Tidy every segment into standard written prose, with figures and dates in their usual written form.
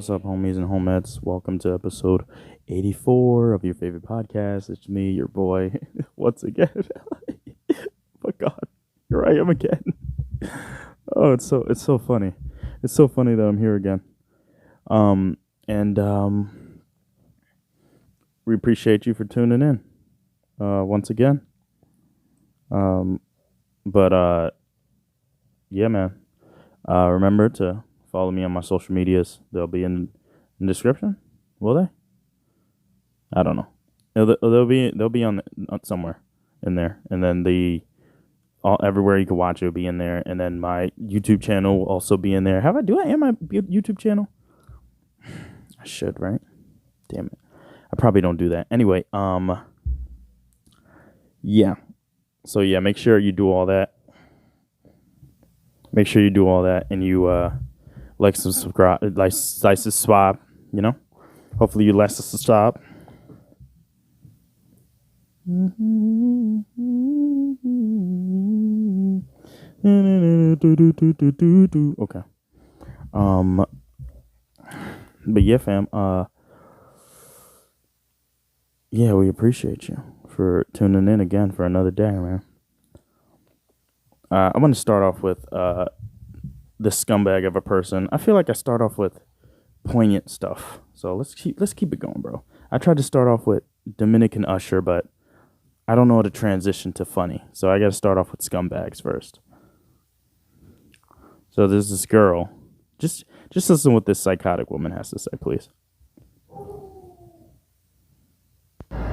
What's up, homies and homettes? Welcome to episode 84 of your favorite podcast. It's me, your boy, once again. Oh God, here I am again. Oh, it's so funny. It's so funny that I'm here again. And we appreciate you for tuning in. Once again. Yeah, man. Remember to follow me on my social medias. They'll be in the description. Will they? I don't know. They'll be on somewhere in there, and then everywhere you can watch it will be in there, and then my YouTube channel will also be in there. Do I have my YouTube channel? I should, right? Damn it. I probably don't do that. Anyway, yeah. So yeah, make sure you do all that. Make sure you do all that, and you like, subscribe, subscribe. You know, hopefully you like to subscribe. Okay. But yeah, fam. Yeah, we appreciate you for tuning in again for another day, man. I'm going to start off with this scumbag of a person. I feel like I start off with poignant stuff. So let's keep it going, bro. I tried to start off with Dominican Usher, but I don't know how to transition to funny. So I got to start off with scumbags first. So there's this girl. Just listen what this psychotic woman has to say, please.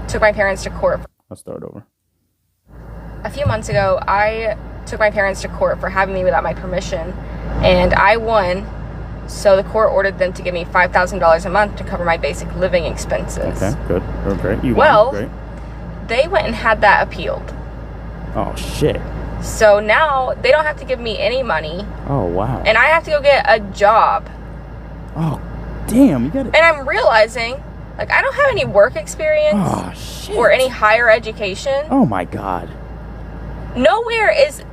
Took my parents to court. I'll start over. A few months ago, I took my parents to court for having me without my permission, and I won. So the court ordered them to give me $5,000 a month to cover my basic living expenses. Okay, good. Oh, great. You won. Great. They went and had that appealed. Oh, shit. So now they don't have to give me any money. Oh, wow. And I have to go get a job. Oh, damn. You got it. And I'm realizing, like, I don't have any work experience. Oh, shit. Or any higher education. Oh, my God. Nowhere's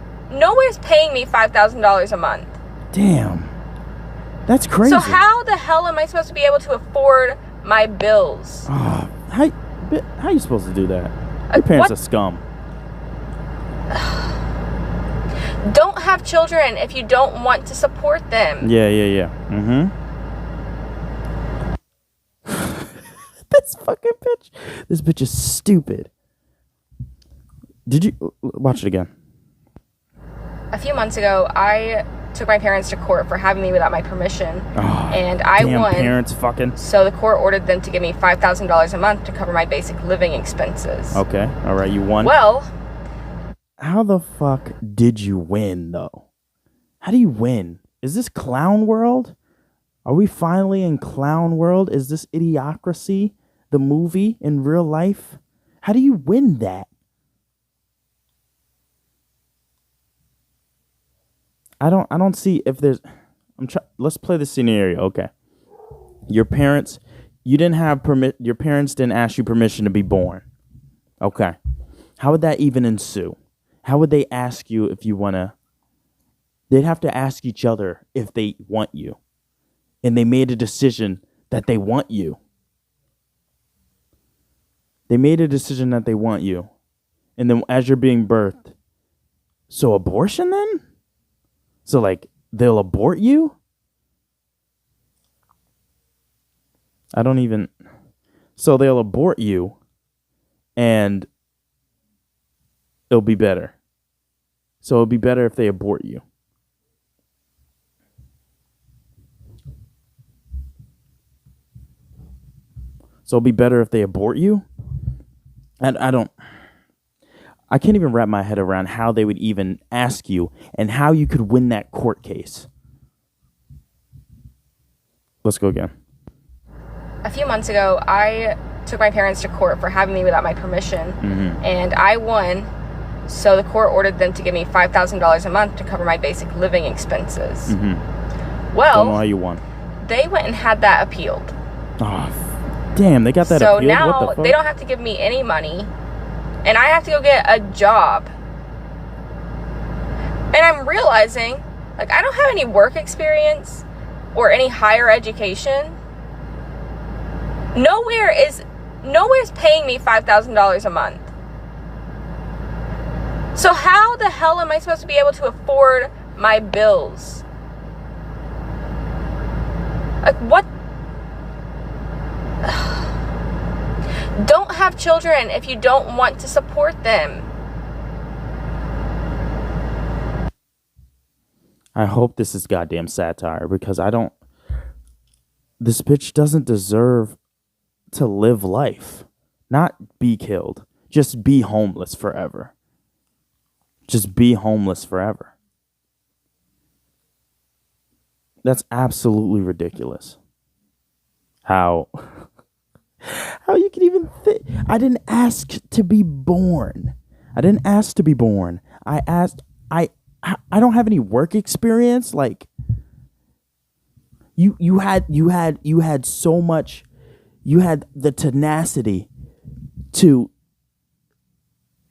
paying me $5,000 a month. Damn. That's crazy. So how the hell am I supposed to be able to afford my bills? Oh, how are you supposed to do that? Your parents are scum. Don't have children if you don't want to support them. Yeah. Mm-hmm. This fucking bitch. This bitch is stupid. Did you watch it again? A few months ago, I took my parents to court for having me without my permission, and I won. Parents fucking. So the court ordered them to give me $5,000 a month to cover my basic living expenses. Okay, all right, you won. Well, how the fuck did you win, though? How do you win? Is this clown world? Are we finally in clown world? Is this Idiocracy, the movie, in real life? How do you win that? I don't see if there's. Let's play the scenario. Okay, your parents didn't ask you permission to be born. Okay, how would that even ensue? How would they ask you if you wanna? They'd have to ask each other if they want you, and they made a decision that they want you. They made a decision that they want you, and then as you're being birthed, so abortion then. So, like, they'll abort you? So they'll abort you, and it'll be better. So it'll be better if they abort you. So it'll be better if they abort you? And I can't even wrap my head around how they would even ask you and how you could win that court case. Let's go again. A few months ago, I took my parents to court for having me without my permission, and I won. So the court ordered them to give me $5,000 a month to cover my basic living expenses. Well, don't know how you won. They went and had that appealed. Oh, damn, they got that appealed? So now they don't have to give me any money. And I have to go get a job. And I'm realizing, like, I don't have any work experience or any higher education. Nowhere's paying me $5,000 a month. So how the hell am I supposed to be able to afford my bills? Like, what? Don't have children if you don't want to support them. I hope this is goddamn satire because this bitch doesn't deserve to live life. Not be killed. Just be homeless forever. Just be homeless forever. That's absolutely ridiculous. How you can even think. I didn't ask to be born. I asked, I don't have any work experience. Like, you had so much, you had the tenacity to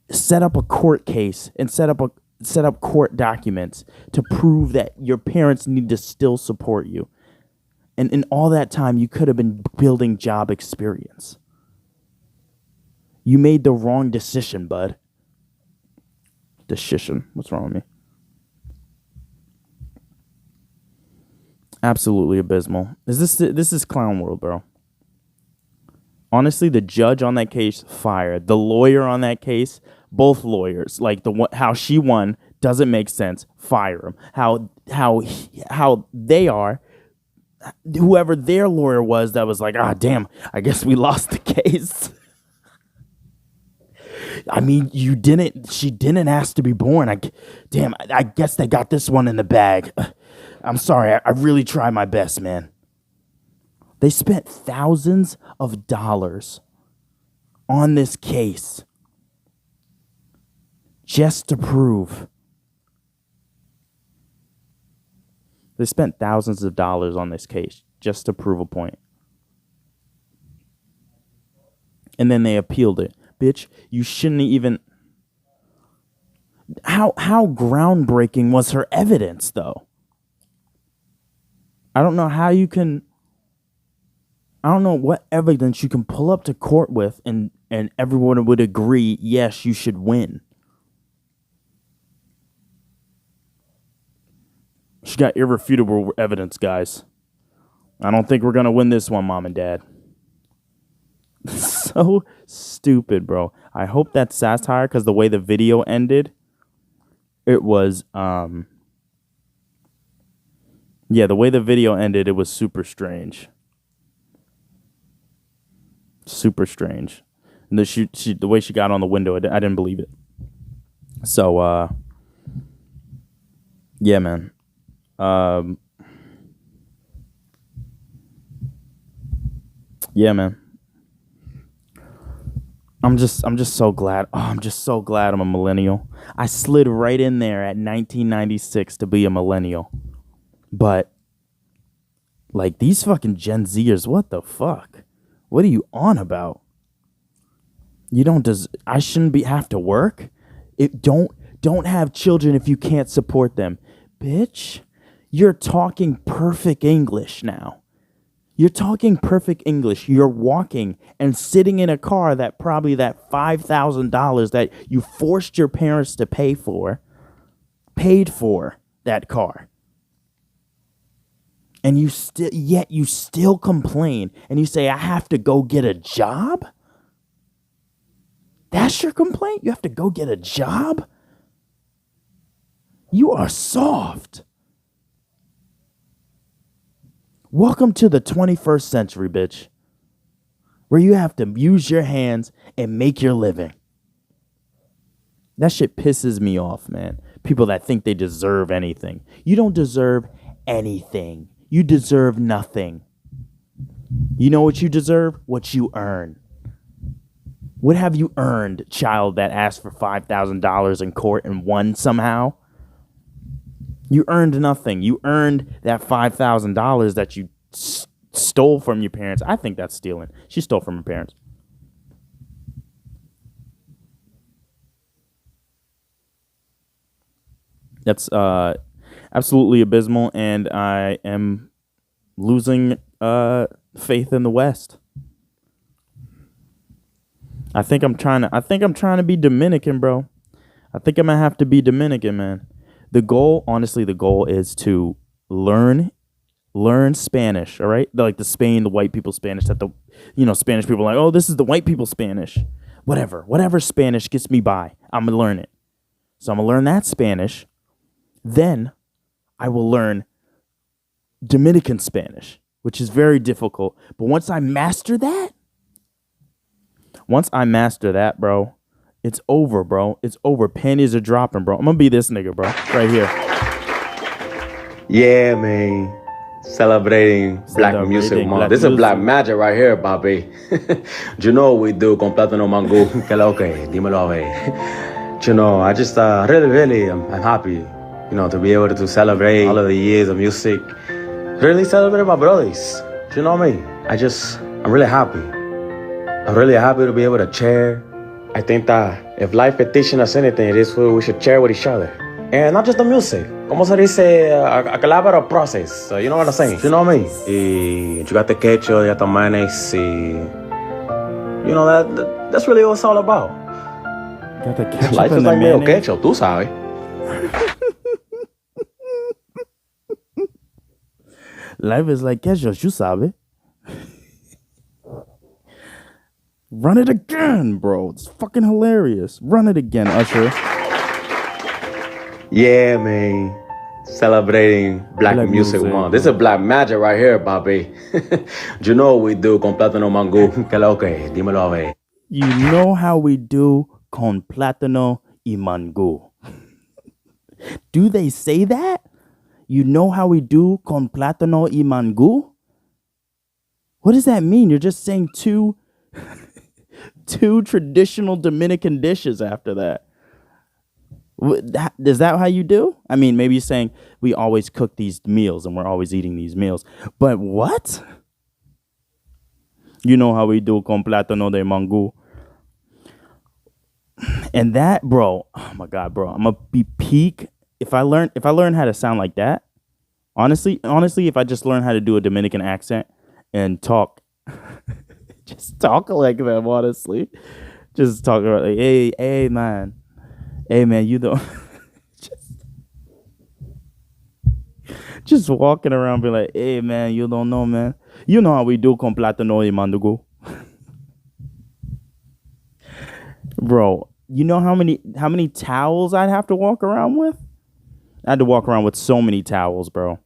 set up a court case and set up court documents to prove that your parents need to still support you. And in all that time, you could have been building job experience. You made the wrong decision, bud. Decision. What's wrong with me? Absolutely abysmal. This is clown world, bro. Honestly, the judge on that case fired. The lawyer on that case, both lawyers, like how she won doesn't make sense. Fire them. How they are. Whoever their lawyer was that was like, damn, I guess we lost the case. I mean, she didn't ask to be born. I guess they got this one in the bag. I'm sorry. I really tried my best, man. They spent thousands of dollars on this case just to prove. They spent thousands of dollars on this case just to prove a point. And then they appealed it. Bitch, you shouldn't even... How groundbreaking was her evidence, though? I don't know how you can... I don't know what evidence you can pull up to court with and everyone would agree, yes, you should win. She got irrefutable evidence, guys. I don't think we're going to win this one, Mom and Dad. So stupid, bro. I hope that's satire because the way the video ended, it was, the way the video ended, it was super strange. Super strange. And the way she got on the window, I didn't believe it. So, yeah, man. Yeah, man. I'm just so glad. I'm just so glad I'm a millennial. I slid right in there at 1996 to be a millennial. But, like, these fucking Gen Zers, what the fuck? What are you on about? I shouldn't have to work? Don't have children if you can't support them. Bitch, you're talking perfect English now. You're talking perfect English. You're walking and sitting in a car that probably that $5,000 that you forced your parents to paid for that car. And you still complain and you say, I have to go get a job? That's your complaint? You have to go get a job? You are soft. Welcome to the 21st century, bitch, where you have to use your hands and make your living. That shit pisses me off, man. People that think they deserve anything. You don't deserve anything. You deserve nothing. You know what you deserve? What you earn. What have you earned, child that asked for $5,000 in court and won somehow? You earned nothing. You earned that $5,000 that you stole from your parents. I think that's stealing. She stole from her parents. That's absolutely abysmal, and I am losing faith in the West. I think I'm trying to be Dominican, bro. I think I'm gonna have to be Dominican, man. The goal is to learn Spanish, all right? Like the Spain, the white people Spanish that the Spanish people are like, "Oh, this is the white people Spanish." Whatever Spanish gets me by, I'm going to learn it. So I'm going to learn that Spanish. Then I will learn Dominican Spanish, which is very difficult. But once I master that, bro, it's over, bro. It's over. Panties are dropping, bro. I'm going to be this nigga, bro. Right here. Yeah, man. Celebrating Black Music Month. This is Black Magic right here, papi. You know what we do con Platano Mangu. Que lo que? Dímelo a ver. You know, I just really, I'm happy, to be able to celebrate all of the years of music. Really celebrate my brothers. You know what I mean? I'm really happy. I'm really happy to be able to share. I think that if life could teach us anything, it is what we should share with each other. And not just the music. Como se dice, a collaborative process. You know what I'm saying? You know what I mean? Y you got the quechua, you got the mayonnaise. That's really what it's all about. Got the ketchup Life is like meal ketchup, tú sabes. Life is like ketchup, you sabe. Run it again, bro. It's fucking hilarious. Run it again, Usher. Yeah, man. Celebrating Black Music Month. This is Black Magic right here, papi. You know what we do con Platano Mangu. Que lo que? Dímelo a ver. You know how we do con Platano y Mangu. Do they say that? You know how we do con Platano y Mangu? What does that mean? You're just saying two traditional Dominican dishes after that. Is that how you do? I mean, maybe you're saying we always cook these meals and we're always eating these meals. But what? You know how we do con Platano de Mangu. And that, bro, oh my God, bro, I'm gonna be peak. If I learn how to sound like that, honestly, if I just learn how to do a Dominican accent and talk, just talk like them, honestly. Just talk about like, hey, man. Hey, man, you don't just walking around be like, hey, man, you don't know, man. You know how we do con Platano y Mandugu. Bro, you know how many towels I'd have to walk around with? I had to walk around with so many towels, bro.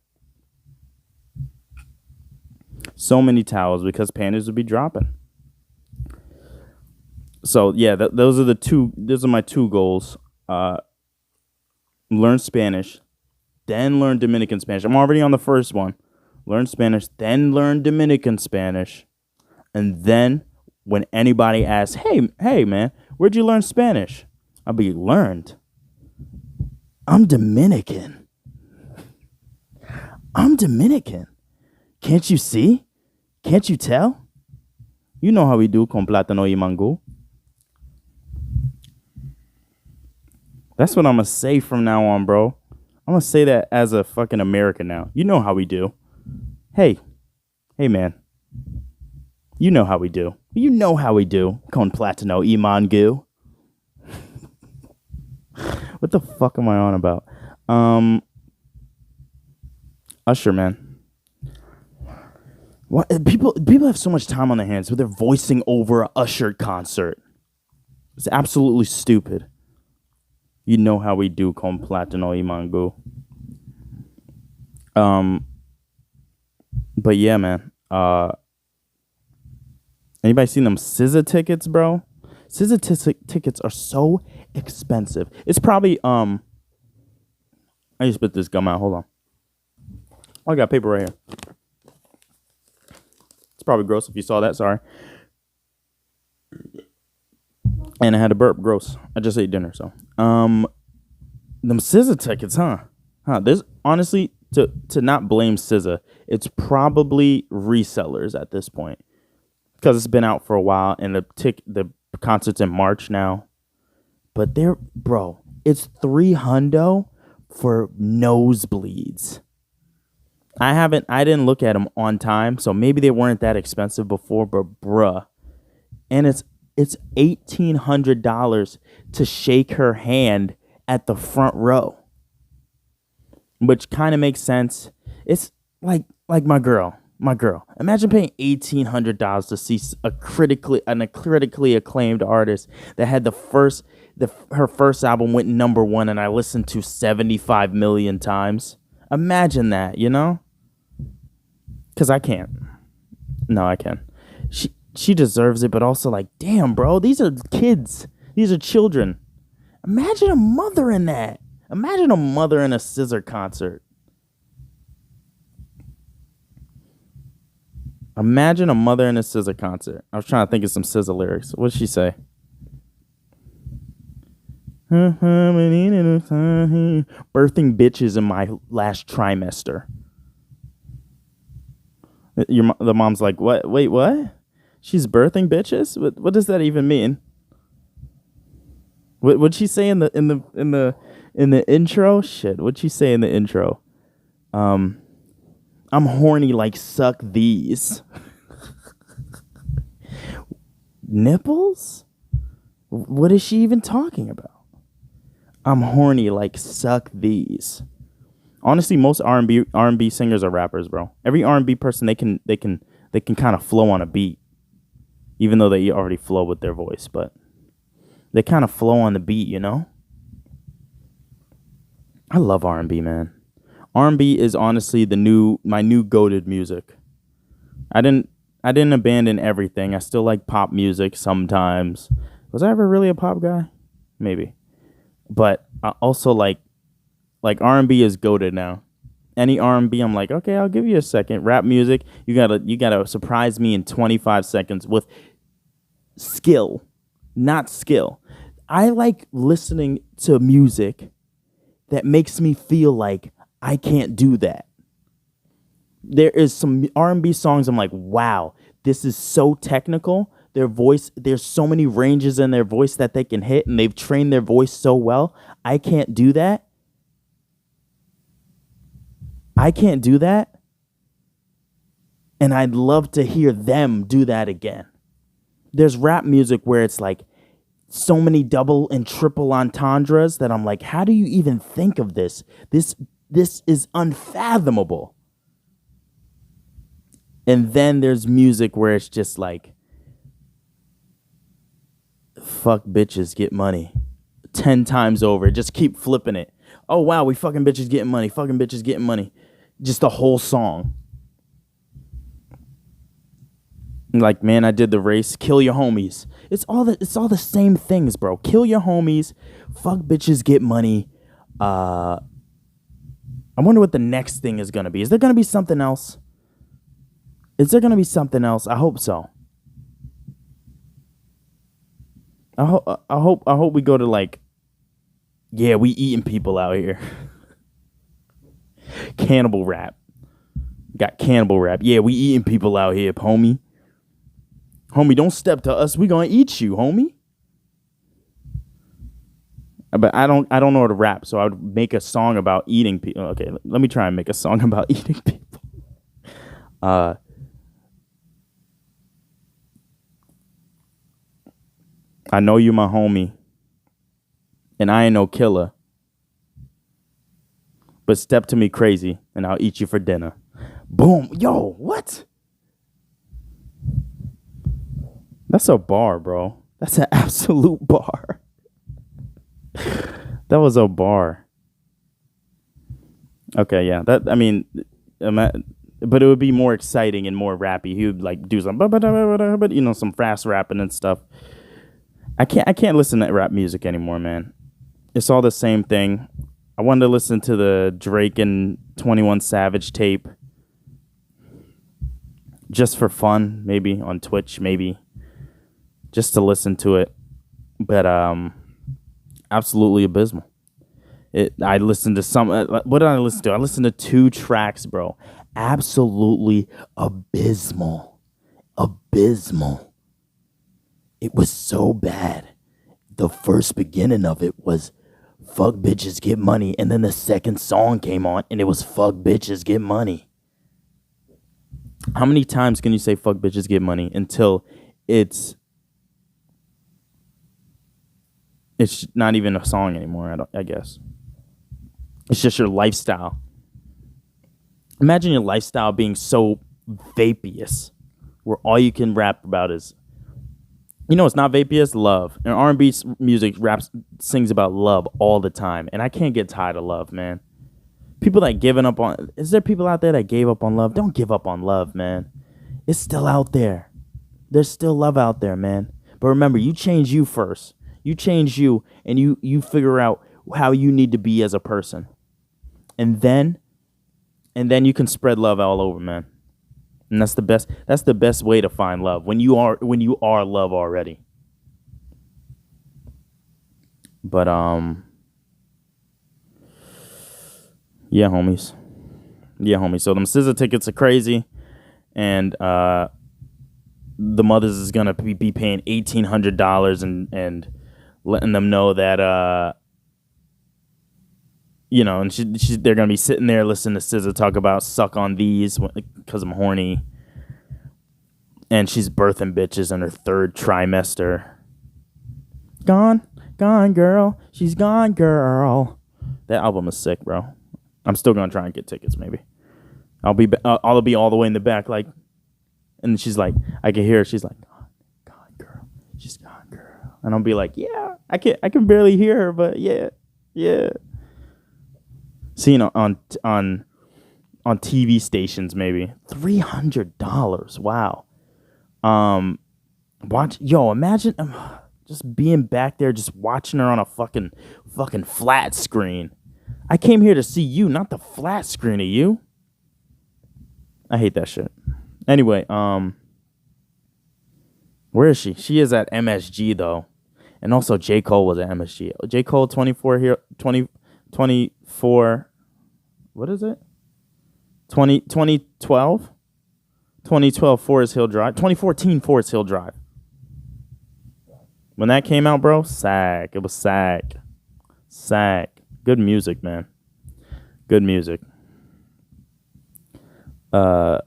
So many towels because panties would be dropping. So, yeah, those are my two goals. Learn Spanish, then learn Dominican Spanish. I'm already on the first one. Learn Spanish, then learn Dominican Spanish. And then when anybody asks, hey, man, where'd you learn Spanish? I'll be learned. I'm Dominican. Can't you see? Can't you tell? You know how we do con Platano y Mangu. That's what I'm going to say from now on, bro. I'm going to say that as a fucking American now. You know how we do. Hey, man. You know how we do. Con Platano y Mangu. What the fuck am I on about? Usher, man. What people have so much time on their hands, but they're voicing over a Usher concert. It's absolutely stupid. You know how we do con Platano y Mangu. But yeah, man. Anybody seen them SZA tickets, bro? SZA tickets are so expensive. It's probably I need to spit this gum out. Hold on. Oh, I got paper right here. It's probably gross if you saw that. Sorry. And I had a burp. Gross. I just ate dinner, so. Them SZA tickets, huh? There's honestly to not blame SZA. It's probably resellers at this point because it's been out for a while, and the concert's in March now. But it's $300 for nosebleeds. I didn't look at them on time, so maybe they weren't that expensive before, but bruh. And it's It's $1,800 to shake her hand at the front row, which kind of makes sense. It's like my girl. Imagine paying $1,800 to see a critically acclaimed artist that had her first album went number one, and I listened to 75 million times. Imagine that, you know? Because I can't. No, I can. She deserves it, but also like, damn, bro, these are kids. These are children. Imagine a mother in that. Imagine a mother in a Scissor concert. Imagine a mother in a Scissor concert. I was trying to think of some Scissor lyrics. What'd she say? Birthing bitches in my last trimester. The mom's like, what? Wait, what? She's birthing bitches? What does that even mean? What'd she say in the intro? Shit, what'd she say in the intro? I'm horny like suck these. Nipples? What is she even talking about? I'm horny like suck these. Honestly, most R&B singers are rappers, bro. Every R&B person, they can kind of flow on a beat, even though they already flow with their voice, but they kind of flow on the beat, you know? I love R&B, man. R&B is honestly my new goated music. I didn't abandon everything. I still like pop music sometimes. Was I ever really a pop guy? Maybe. But I also like R&B is goated now. Any R&B, I'm like, okay, I'll give you a second. Rap music, you gotta surprise me in 25 seconds with skill, not skill. I like listening to music that makes me feel like I can't do that. There is some R&B songs I'm like, wow, this is so technical. Their voice, there's so many ranges in their voice that they can hit, and they've trained their voice so well. I can't do that. And I'd love to hear them do that again. There's rap music where it's like so many double and triple entendres that I'm like, how do you even think of this? This is unfathomable. And then there's music where it's just like, fuck bitches, get money. 10 times over. Just keep flipping it. Oh, wow, we fucking bitches getting money. Fucking bitches getting money. Just the whole song. Like, man, I did the race. Kill your homies. It's all the same things, bro. Kill your homies. Fuck bitches, get money. I wonder what the next thing is gonna be. Is there gonna be something else? I hope so. I hope we go to like, yeah, we eating people out here. Cannibal rap. Got cannibal rap. Yeah, we eating people out here, homie. Homie, don't step to us. We gonna eat you, homie. But I don't know how to rap, so I would make a song about eating people. Okay, let me try and make a song about eating people. I know you my homie, and I ain't no killer. But step to me crazy, and I'll eat you for dinner. Boom. Yo, what? That's a bar, bro. That's an absolute bar. That was a bar. Okay, yeah. But it would be more exciting and more rappy. He would like do some, but you know, some fast rapping and stuff. I can't listen to rap music anymore, man. It's all the same thing. I wanted to listen to the Drake and 21 Savage tape just for fun, maybe on Twitch, maybe just to listen to it. But absolutely abysmal. I listened to some. What did I listen to? I listened to 2 tracks, bro. Absolutely abysmal. It was so bad. The first beginning of it was fuck bitches get money, and then the second song came on and it was fuck bitches get money. How many times can you say fuck bitches get money until it's It's not even a song anymore, I guess. It's just your lifestyle. Imagine your lifestyle being so vapious, where all you can rap about is, it's not vapious, love. And R&B music sings about love all the time. And I can't get tired of love, man. People that giving up on, is there people out there that gave up on love? Don't give up on love, man. It's still out there. There's still love out there, man. But remember, you change you first. You change you, and you figure out how you need to be as a person. And then you can spread love all over, man. And that's the best way to find love, when you are love already. But yeah, homies. So them SZA tickets are crazy, and the mothers is gonna be paying $1,800 and letting them know that and they're gonna be sitting there listening to SZA talk about suck on these because I'm horny, and she's birthing bitches in her 3rd trimester. Gone girl, she's gone girl. That album is sick, bro. I'm still gonna try and get tickets. Maybe I'll be all the way in the back, like, and she's like, I can hear her. She's like, gone girl, she's gone girl, and I'll be like, yeah, I can barely hear her, but yeah. Seeing on TV stations, maybe $300. Wow. Imagine just being back there, just watching her on a fucking flat screen. I came here to see you, not the flat screen of you. I hate that shit. Anyway, where is she? She is at MSG though, and also J. Cole was at MSG. J. Cole 24. What is it? 2012? 2012 Forest Hill Drive. 2014 Forest Hill Drive. When that came out, bro, sag. It was sag. Good music, man. Good music. It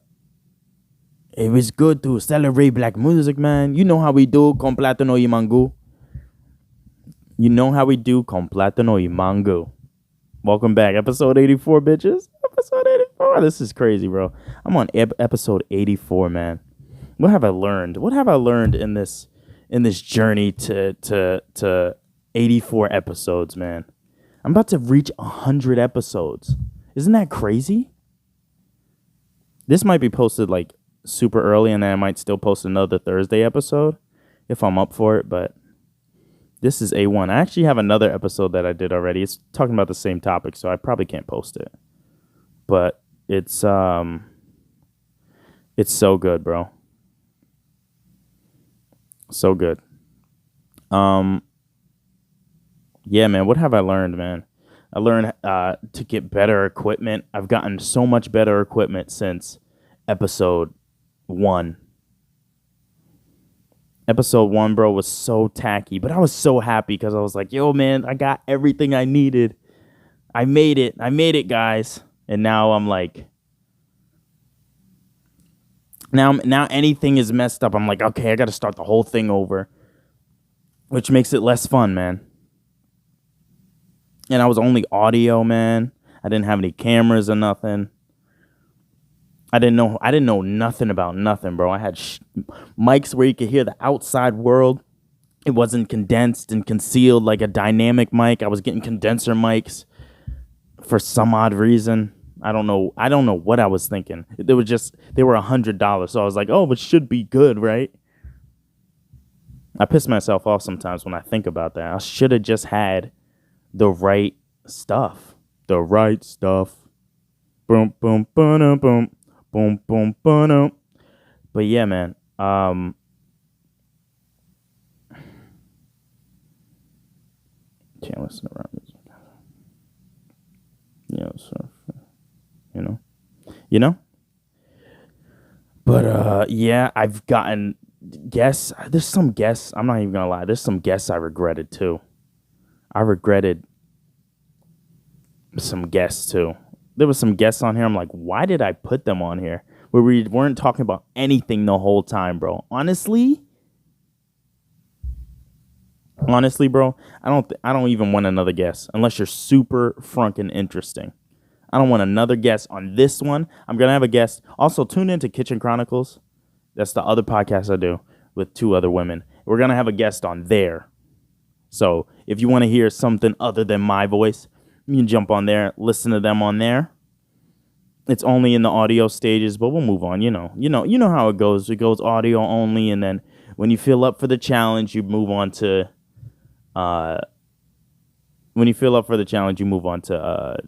was good to celebrate black music, man. You know how we do con Platano y Mangu. You know how we do con Platano y Mangu. Welcome back. Episode 84, bitches. Episode 84. This is crazy, bro. I'm on episode 84, man. What have I learned? What have I learned in this journey to 84 episodes, man? I'm about to reach 100 episodes. Isn't that crazy? This might be posted like super early, and then I might still post another Thursday episode if I'm up for it, but this is A1. I actually have another episode that I did already. It's talking about the same topic, so I probably can't post it. But it's so good, bro. So good. Yeah, man, what have I learned, man? I learned to get better equipment. I've gotten so much better equipment since episode 1. Episode 1, bro, was so tacky, but I was so happy because I was like, yo, man, I got everything I needed. I made it, guys. And now I'm like, now anything is messed up. I'm like, okay, I got to start the whole thing over, which makes it less fun, man. And I was only audio, man. I didn't have any cameras or nothing. I didn't know nothing about nothing, bro. I had mics where you could hear the outside world. It wasn't condensed and concealed like a dynamic mic. I was getting condenser mics for some odd reason. I don't know what I was thinking. They were $100, so I was like, oh, it should be good, right? I piss myself off sometimes when I think about that. I should have just had the right stuff. The right stuff. Boom, boom, boom, boom. Boom, boom, boom. But yeah, man. Can't listen to rap music. Yeah, so, you know. But yeah, I've gotten guests. There's some guests. I'm not even gonna lie. There's some guests I regretted too. I regretted some guests too. There was some guests on here. I'm like, why did I put them on here? Where we weren't talking about anything the whole time, bro. Honestly, Honestly, bro, I don't even want another guest unless you're super frunkin' interesting. I don't want another guest on this one. I'm gonna have a guest. Also, tune into Kitchen Chronicles. That's the other podcast I do with 2 other women. We're gonna have a guest on there. So if you want to hear something other than my voice, you can jump on there, listen to them on there. It's only in the audio stages, but we'll move on. You know how it goes. It goes audio only, and then when you feel up for the challenge, you move on to. When you feel up for the challenge, you move on to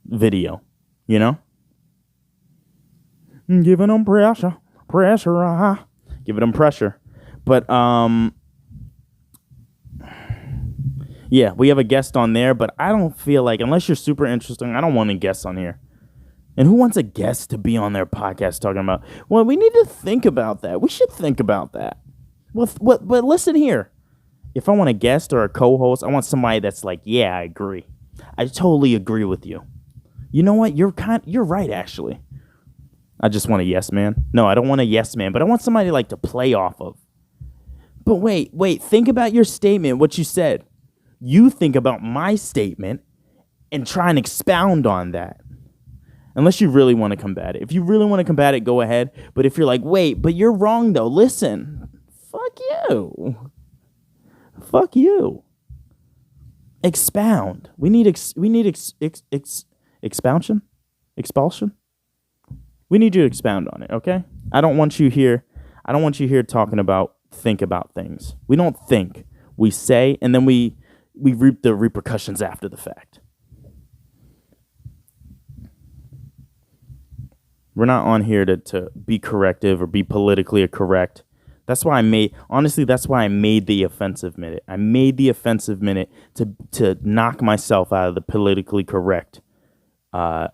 video. You know, giving them pressure, giving them pressure, but yeah, we have a guest on there, but I don't feel like, unless you're super interesting, I don't want a guest on here. And who wants a guest to be on their podcast talking about, well, we need to think about that. We should think about that. But listen here. If I want a guest or a co-host, I want somebody that's like, yeah, I agree. I totally agree with you. You know what? You're right, actually. I just want a yes man. No, I don't want a yes man, but I want somebody like to play off of. But wait, think about your statement, what you said. You think about my statement and try and expound on that. Unless you really want to combat it. If you really want to combat it, go ahead. But if you're like, wait, but you're wrong though, listen. Fuck you. Fuck you. Expound. We need expansion? Expulsion? We need you to expound on it, okay? I don't want you here talking about think about things. We don't think. We say, and then we reap the repercussions after the fact. We're not on here to be corrective or be politically correct. That's why I made the offensive minute. I made the offensive minute to knock myself out of the politically correct type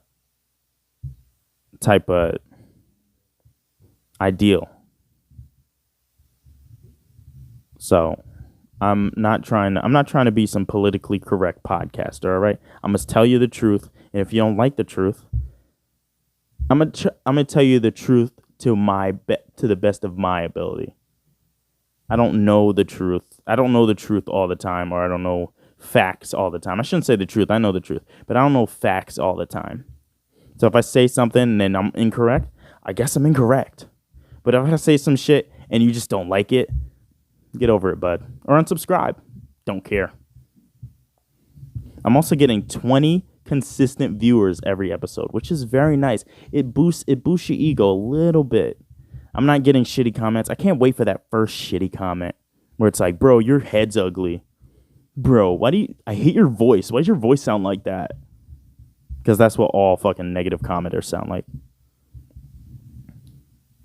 of ideal. So I'm not trying to be some politically correct podcaster, all right? I'm going to tell you the truth, and if you don't like the truth, I'm going to tell you the truth to the best of my ability. I don't know the truth. I don't know the truth all the time, or I don't know facts all the time. I shouldn't say the truth. I know the truth, but I don't know facts all the time. So if I say something and then I'm incorrect, I guess I'm incorrect. But if I say some shit and you just don't like it, get over it, bud. Or unsubscribe. Don't care. I'm also getting 20 consistent viewers every episode, which is very nice. It boosts your ego a little bit. I'm not getting shitty comments. I can't wait for that first shitty comment where it's like, bro, your head's ugly. Bro, I hate your voice. Why does your voice sound like that? Because that's what all fucking negative commenters sound like.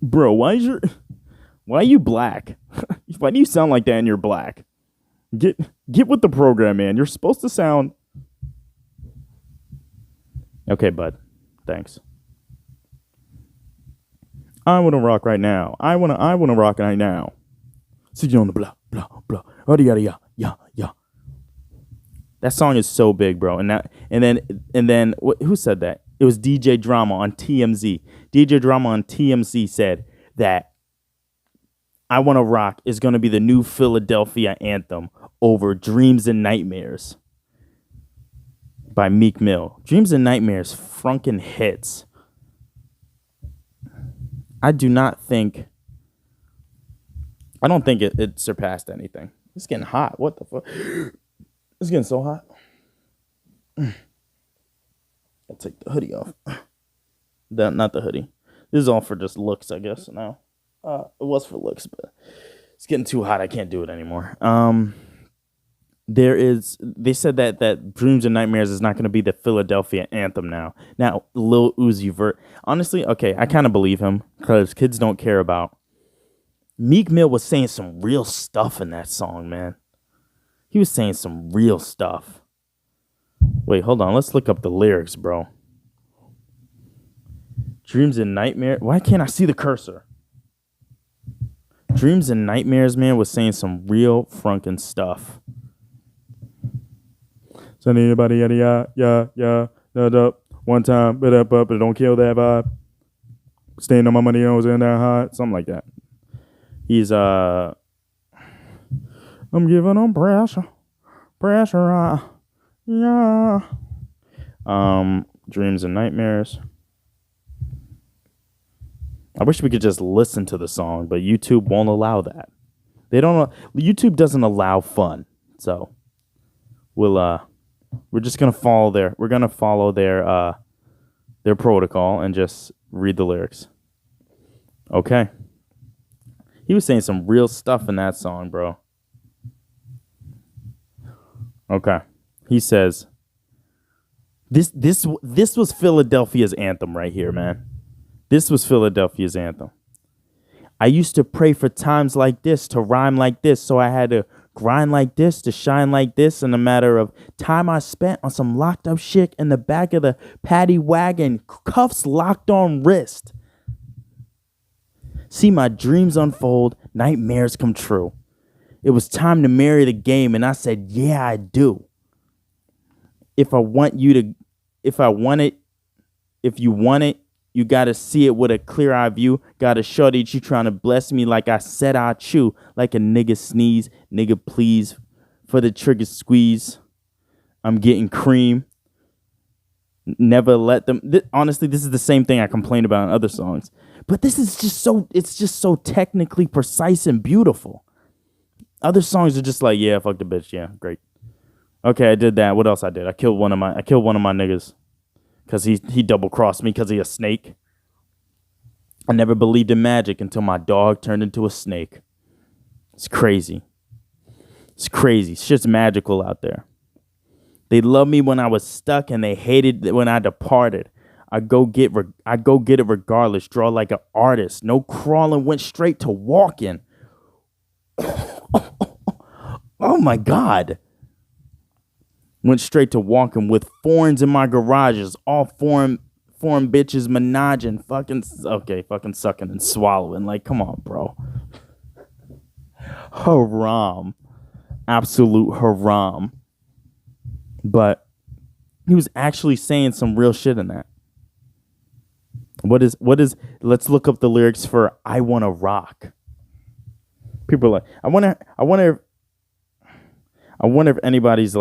Bro, why are you black? Why do you sound like that and you're black? Get with the program, man. You're supposed to sound... Okay, bud. Thanks. I want to rock right now. I want to rock right now. See you on the blah, blah, blah. Yeah. That song is so big, bro. And then who said that? It was DJ Drama on TMZ. DJ Drama on TMZ said that I Want to Rock is going to be the new Philadelphia anthem over Dreams and Nightmares by Meek Mill. Dreams and Nightmares frunkin' hits. I don't think it surpassed anything. It's getting hot. What the fuck? It's getting so hot. I'll take the hoodie off. Not the hoodie. This is all for just looks, I guess, now. It was for looks, but it's getting too hot. I can't do it anymore. They said that Dreams and Nightmares is not going to be the Philadelphia anthem now. Now, Lil Uzi Vert. Honestly, okay, I kind of believe him because kids don't care about. Meek Mill was saying some real stuff in that song, man. He was saying some real stuff. Wait, hold on. Let's look up the lyrics, bro. Dreams and Nightmares. Why can't I see the cursor? Dreams and Nightmares, man, was saying some real frunkin' stuff. Send anybody, yeah. One time, but don't kill that vibe. Staying on my money, I was in that hot. Something like that. He's I'm giving them pressure. Pressure. Yeah. Dreams and nightmares. I wish we could just listen to the song, but YouTube won't allow that. YouTube doesn't allow fun. So we're just gonna follow their protocol and just read the lyrics. Okay. He was saying some real stuff in that song, bro. Okay. He says this was Philadelphia's anthem right here, man. This was Philadelphia's anthem. I used to pray for times like this, to rhyme like this, so I had to grind like this, to shine like this. In a matter of time I spent on some locked up shit in the back of the paddy wagon, cuffs locked on wrist. See my dreams unfold, nightmares come true. It was time to marry the game, and I said, yeah, I do. If you want it, you gotta see it with a clear eye view. Gotta show that you trying to bless me like I said I chew. Like a nigga sneeze, nigga please. For the trigger squeeze, I'm getting cream. Never let them. Honestly, this is the same thing I complained about in other songs. But this is it's just so technically precise and beautiful. Other songs are just like, yeah, fuck the bitch, yeah, great. Okay, I did that. What else I did? I killed one of my niggas. Because he double crossed me because he a snake. I never believed in magic until my dog turned into a snake. It's crazy. It's crazy. Shit's magical out there. They loved me when I was stuck and they hated when I departed. I go get it regardless. Draw like an artist. No crawling, went straight to walking. Oh my God. Went straight to walking with foreigns in my garages. All foreign bitches menaging. Fucking sucking and swallowing. Like, come on, bro. Haram. Absolute haram. But he was actually saying some real shit in that. What is let's look up the lyrics for I Wanna Rock. People are like, I wonder if anybody's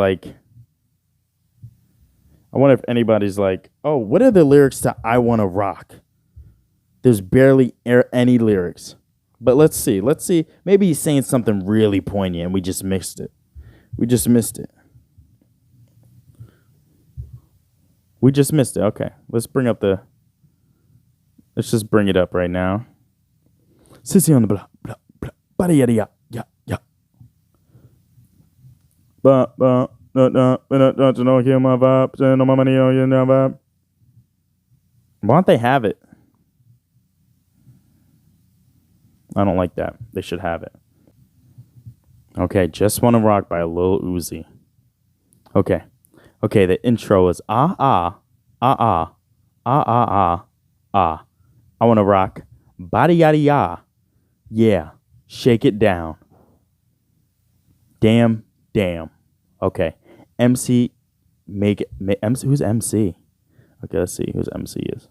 like, oh, what are the lyrics to I Wanna Rock? There's barely any lyrics. But let's see. Maybe he's saying something really poignant and we just missed it. Okay, let's just bring it up right now. Sissy on the blah, blah, blah, bada yada ya, ya, ya. No, kill my vibe, send all my money on your vibe. Why don't they have it? I don't like that. They should have it. Okay, Just Wanna Rock by Lil Uzi. Okay, the intro is ah ah ah ah ah ah ah ah. I wanna rock, body yada ya, yeah, shake it down. Damn. Okay, MC, MC. Who's MC? Okay, let's see who's MC is.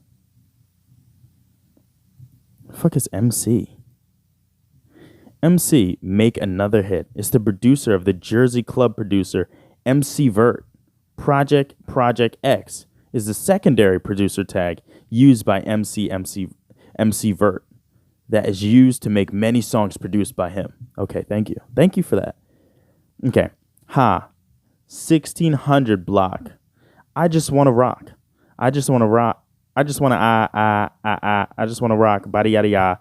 The fuck is MC? MC, make another hit. It's the producer of the Jersey club producer MC Vert. Project X is the secondary producer tag used by MC Vert that is used to make many songs produced by him. Okay, thank you for that. Okay, 1600 block. I just want to rock. I just want to rock. I just want to rock. Body yada yada.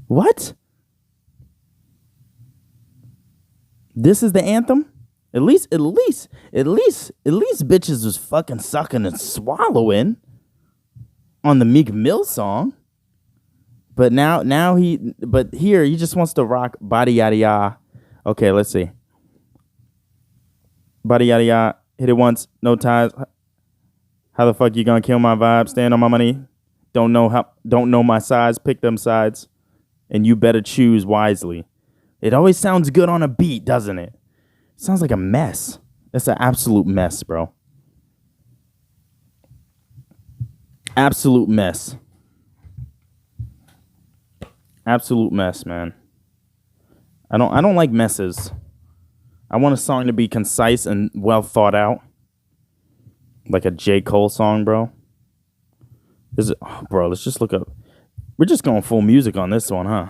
What? This is the anthem? At least bitches was fucking sucking and swallowing on the Meek Mill song. But here he just wants to rock body yada yada. Okay, let's see. Body yada yada. Hit it once, no ties. How the fuck you gonna kill my vibe? Stand on my money. Don't know my size. Pick them sides, and you better choose wisely. It always sounds good on a beat, doesn't it? It sounds like a mess. It's an absolute mess, bro. Absolute mess. Absolute mess, man. I don't like messes. I want a song to be concise and well thought out. Like a J. Cole song, bro. Is it, oh, bro, let's just look up. We're just going full music on this one, huh?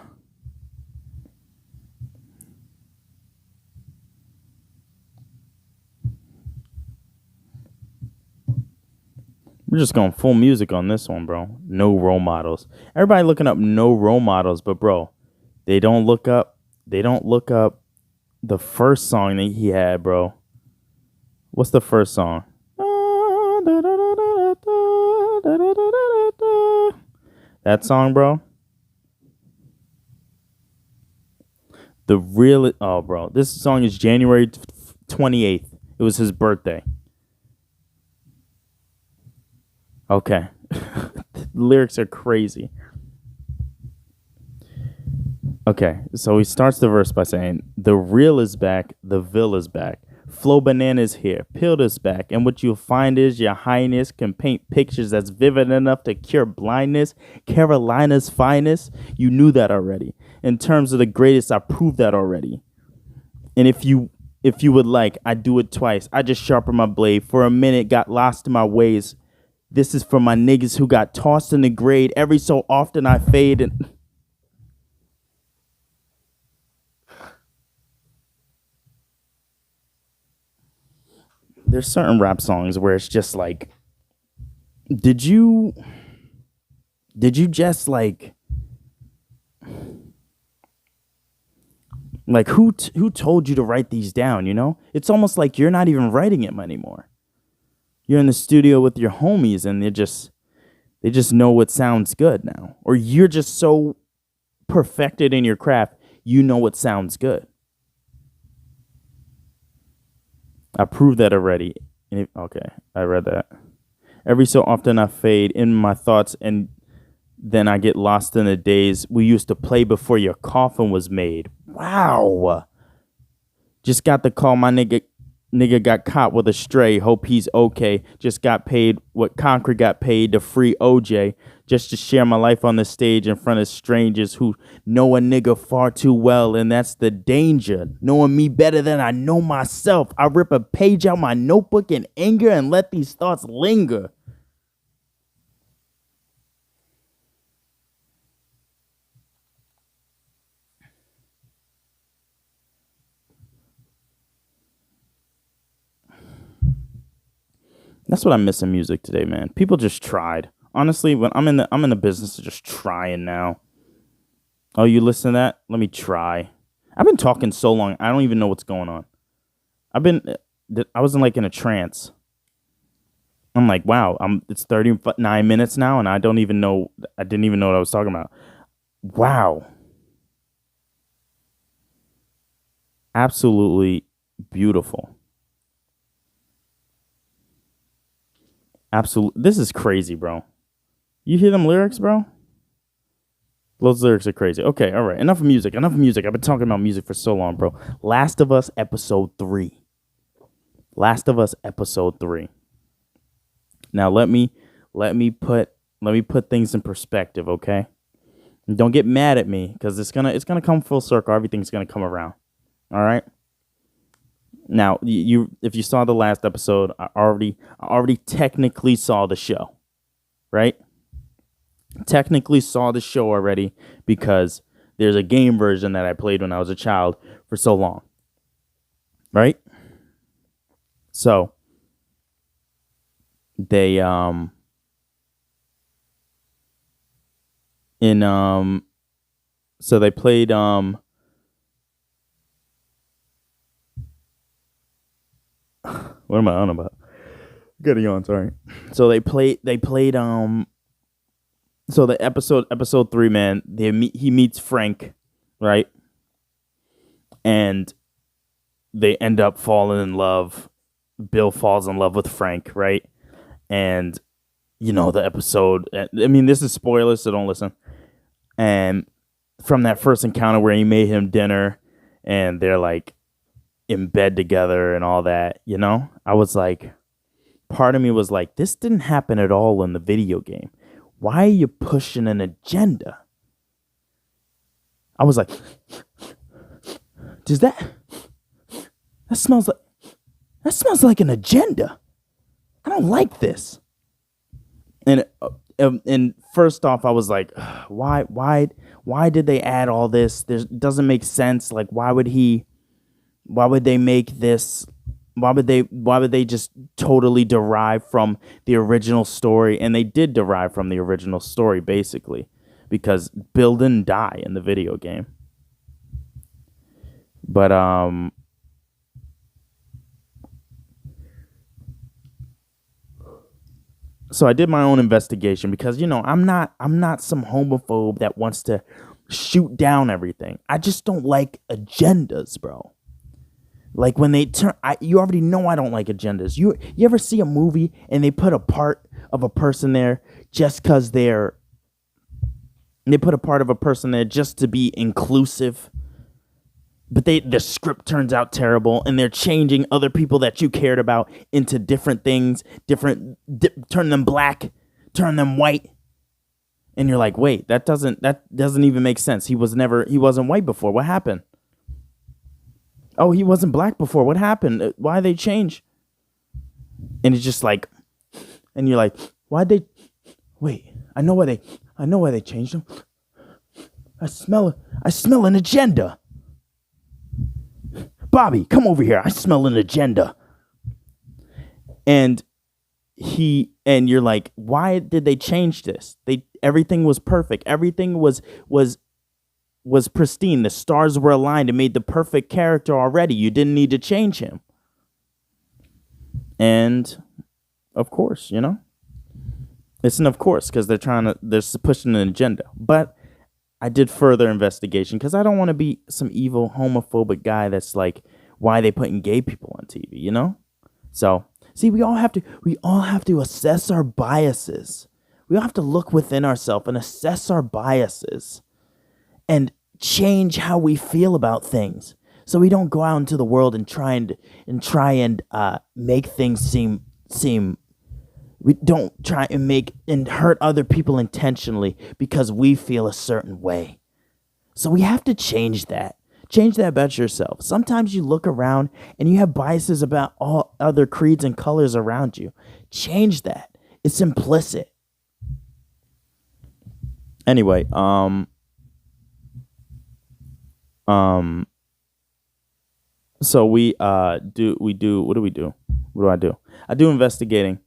We're just going full music on this one, bro. No role models. Everybody looking up no role models, but bro, they don't look up the first song that he had, bro. What's the first song? That song, bro. The real bro. This song is January 28th. It was his birthday. Okay. The lyrics are crazy. Okay, so he starts the verse by saying, "The real is back, the Ville is back. Flow Banana's here, Pilled is back, and what you'll find is your highness can paint pictures that's vivid enough to cure blindness. Carolina's finest, you knew that already. In terms of the greatest, I proved that already. And if you would like, I do it twice. I just sharpen my blade. For a minute, got lost in my ways. This is for my niggas who got tossed in the grade. Every so often I fade and..." There's certain rap songs where it's just like, did you just like who told you to write these down, you know? It's almost like you're not even writing it anymore. You're in the studio with your homies and they just know what sounds good now. Or you're just so perfected in your craft, you know what sounds good. I proved that already. Okay, I read that. Every so often I fade in my thoughts and then I get lost in the days we used to play before your coffin was made. Wow. Just got the call, my nigga got caught with a stray. Hope he's okay. Just got paid what Concrete got paid to free OJ. Just to share my life on the stage in front of strangers who know a nigga far too well. And that's the danger. Knowing me better than I know myself. I rip a page out my notebook in anger and let these thoughts linger. That's what I miss in music today, man. People just tried. Honestly, when I'm in the business of just trying now. Oh, you listen to that? Let me try. I've been talking so long, I don't even know what's going on. I was in a trance. I'm like, wow, it's 39 minutes now, and I didn't even know what I was talking about. Wow. Absolutely beautiful. Absolutely. This is crazy, bro. You hear them lyrics, bro? Those lyrics are crazy. Okay, all right. Enough of music. I've been talking about music for so long, bro. Last of Us episode 3. Last of Us episode 3. Now let me put things in perspective, okay? And don't get mad at me because it's gonna come full circle. Everything's gonna come around. All right. Now, if you saw the last episode, I already technically saw the show, right? Technically saw the show already because there's a game version that I played when I was a child for so long, right? So they so they played what am I on about? Getting on, sorry. So they played so the episode 3, man, he meets Frank, right? And they end up falling in love. Bill falls in love with Frank, right? And the episode, I mean, this is spoilers, so don't listen. And from that first encounter where he made him dinner and they're like in bed together and all that, I was like, part of me was like, this didn't happen at all in the video game. Why are you pushing an agenda? I was like, does that smells like an agenda. I don't like this. And first off, I was like, why did they add all this? It doesn't make sense. Like, why would they make this? Why would they just totally derive from the original story? And they did derive from the original story, basically, because Bill didn't die in the video game. But so I did my own investigation because, I'm not some homophobe that wants to shoot down everything. I just don't like agendas, bro. Like when they turn, you already know I don't like agendas. You ever see a movie and they put a part of a person there just because they put a part of a person there just to be inclusive? But the script turns out terrible, and they're changing other people that you cared about into different things, turn them black, turn them white, and you're like, wait, that doesn't even make sense. He wasn't white before. What happened? Oh, he wasn't black before. What happened? Why they change? And it's just like, and you're like, why'd they? Wait, I know why they changed him. I smell an agenda. Bobby, come over here. I smell an agenda. And you're like, why did they change this? Everything was perfect. Everything was pristine. The stars were aligned. It made the perfect character already. You didn't need to change him. And of course, it's an of course because they're pushing an agenda. But I did further investigation because I don't want to be some evil homophobic guy that's like, why are they putting gay people on TV, So, see, we all have to assess our biases. We all have to look within ourselves and assess our biases and change how we feel about things. So we don't go out into the world and try and make things seem we don't try and make and hurt other people intentionally because we feel a certain way. So we have to change that. Change that about yourself. Sometimes you look around and you have biases about all other creeds and colors around you. Change that. It's implicit. Anyway, so what do we do? What do I do? I do investigating.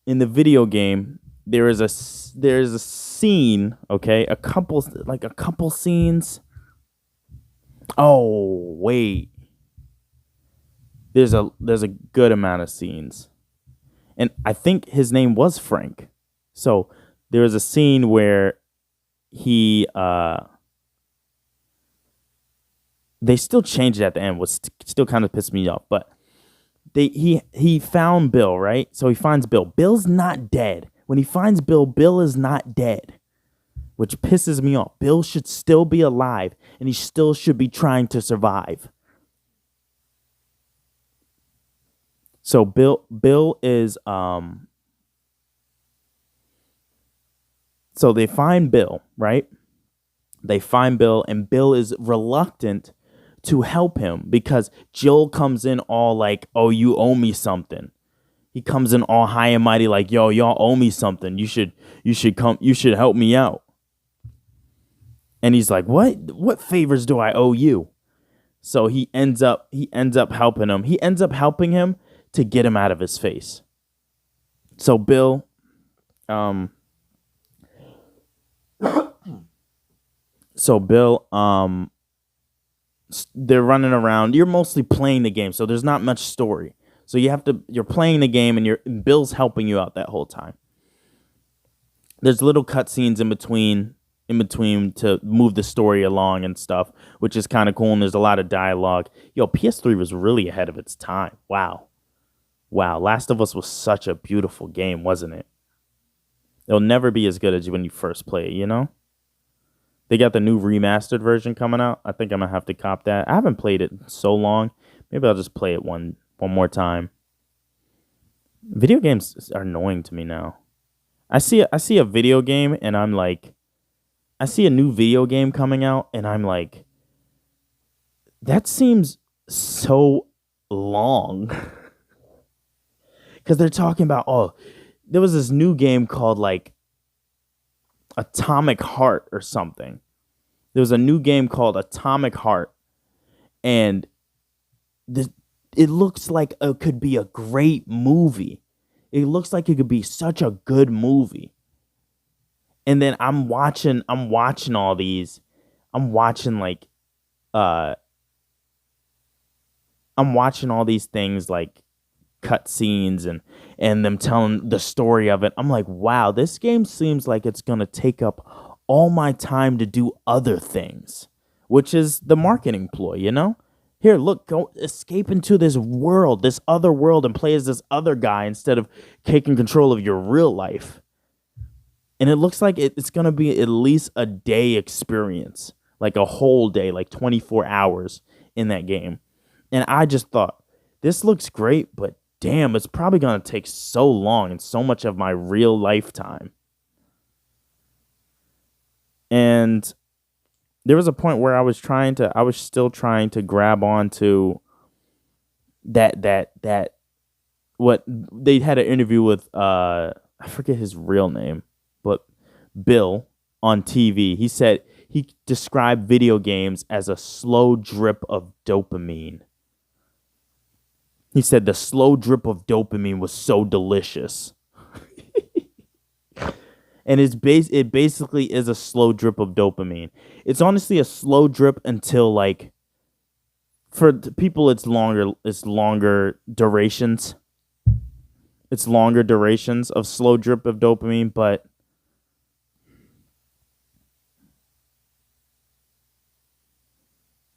In the video game, there is a scene, okay? A couple scenes. Oh, wait. There's a good amount of scenes. And I think his name was Frank. So there was a scene where he they still changed it at the end, was still kind of pissed me off, but he found Bill, right? So he finds Bill. Bill's not dead. When he finds Bill is not dead, which pisses me off. Bill should still be alive, and he still should be trying to survive. So Bill is so they find Bill, right? They find Bill, and Bill is reluctant to help him because Joel comes in all like, oh, you owe me something. He comes in all high and mighty like, yo, y'all owe me something. You should help me out. And he's like, what favors do I owe you? So he ends up helping him. He ends up helping him to get him out of his face. So Bill, they're running around. You're mostly playing the game, so there's not much story. So you're playing the game, and Bill's helping you out that whole time. There's little cutscenes in between to move the story along and stuff, which is kind of cool. And there's a lot of dialogue. Yo, PS3 was really ahead of its time. Wow. Last of Us was such a beautiful game, wasn't it? It'll never be as good as when you first play it, They got the new remastered version coming out. I think I'm going to have to cop that. I haven't played it in so long. Maybe I'll just play it one more time. Video games are annoying to me now. I see a video game and I'm like, I see a new video game coming out, and I'm like, that seems so long. Because they're talking about, there was this new game called like Atomic Heart or something. There was a new game called Atomic Heart, and it looks like it could be a great movie. It looks like it could be such a good movie. And then I'm watching all these. I'm watching like I'm watching all these things like cutscenes and them telling the story of it. I'm like, wow, this game seems like it's gonna take up all my time to do other things, which is the marketing ploy, you know? Here, look, go escape into this world, this other world, and play as this other guy instead of taking control of your real life. And it looks like it's going to be at least a day experience, like a whole day, like 24 hours in that game. And I just thought, this looks great, but damn, it's probably going to take so long and so much of my real lifetime. And there was a point where I was still trying to grab onto that what they had an interview with, I forget his real name, but Bill on TV. He said he described video games as a slow drip of dopamine. He said the slow drip of dopamine was so delicious. And it basically is a slow drip of dopamine. It's honestly a slow drip until like, for people it's longer durations. It's longer durations of slow drip of dopamine, but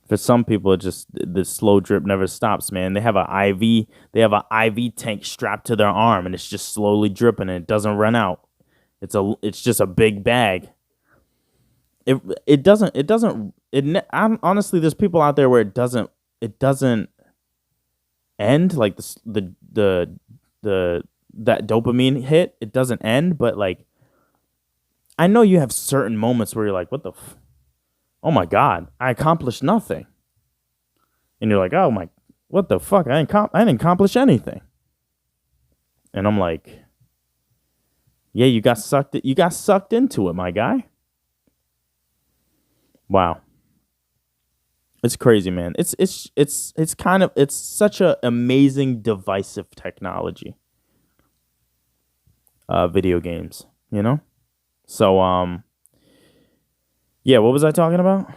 for some people, the slow drip never stops, man. They have an IV tank strapped to their arm, and it's just slowly dripping, and it doesn't run out. It's just a big bag. Honestly, there's people out there where it doesn't end, like that dopamine hit. It doesn't end, but like, I know you have certain moments where you're like, what the oh my God, I accomplished nothing. And you're like, oh my, what the fuck? I didn't accomplish anything. And I'm like, yeah, you got sucked into it, my guy. Wow. It's crazy, man. It's such an amazing divisive technology. Video games, you know? So yeah, what was I talking about?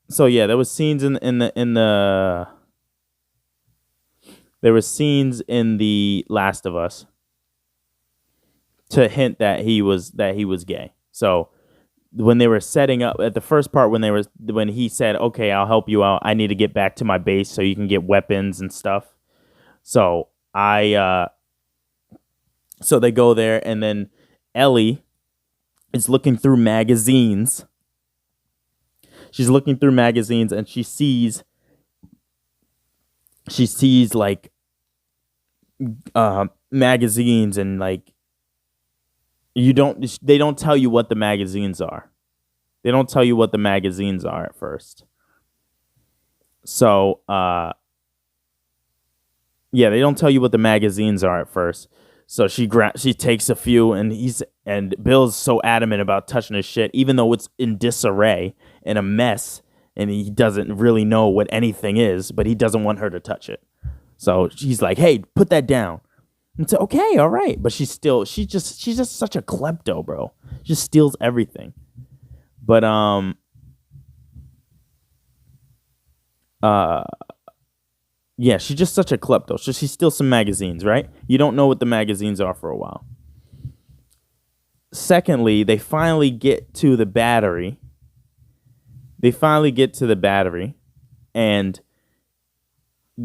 So yeah, there was scenes there were scenes in The Last of Us to hint that he was gay. So when they were setting up at the first part, when he said, "Okay, I'll help you out. I need to get back to my base so you can get weapons and stuff." So so they go there, and then Ellie is looking through magazines. She's looking through magazines, and she sees like magazines, and like they don't tell you what the magazines are. They don't tell you what the magazines are at first. So yeah, they don't tell you what the magazines are at first. So she takes a few, and Bill's so adamant about touching his shit, even though it's in disarray and a mess, and he doesn't really know what anything is, but he doesn't want her to touch it. So she's like, "Hey, put that down." And so, okay, all right, but she's just such a klepto, bro. She just steals everything. But yeah, she's just such a klepto. So she steals some magazines, right? You don't know what the magazines are for a while. Secondly, they finally get to the battery. And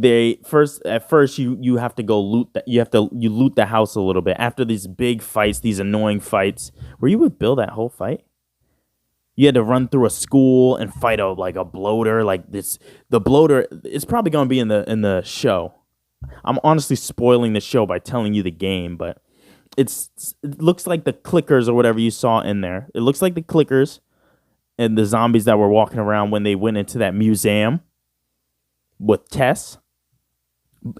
at first you have to go loot you loot the house a little bit after these big fights, these annoying fights. Were you with Bill that whole fight? You had to run through a school and fight a bloater like this. The bloater is probably going to be in the show. I'm honestly spoiling the show by telling you the game, but it looks like the clickers or whatever you saw in there. It looks like the clickers, and the zombies that were walking around when they went into that museum with Tess.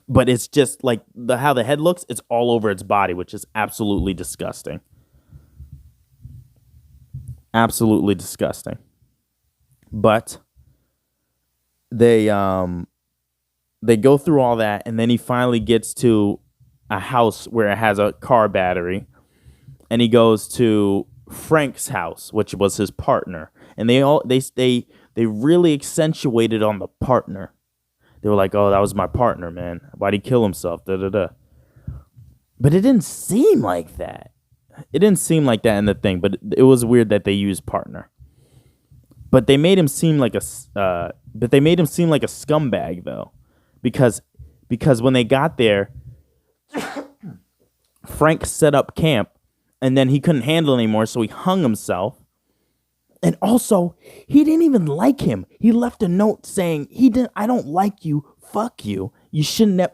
But it's just like how the head looks, it's all over its body, which is absolutely disgusting. Absolutely disgusting. But they go through all that, and then he finally gets to a house where it has a car battery, and he goes to Frank's house, which was his partner, and they really accentuated on the partner. They were like, "Oh, that was my partner, man. Why'd he kill himself?" Da da da. But it didn't seem like that. It didn't seem like that in the thing. But it was weird that they used partner. But they made him seem like a scumbag though, because when they got there, Frank set up camp, and then he couldn't handle it anymore, so he hung himself. And also, he didn't even like him. He left a note saying, I don't like you. Fuck you. You shouldn't have,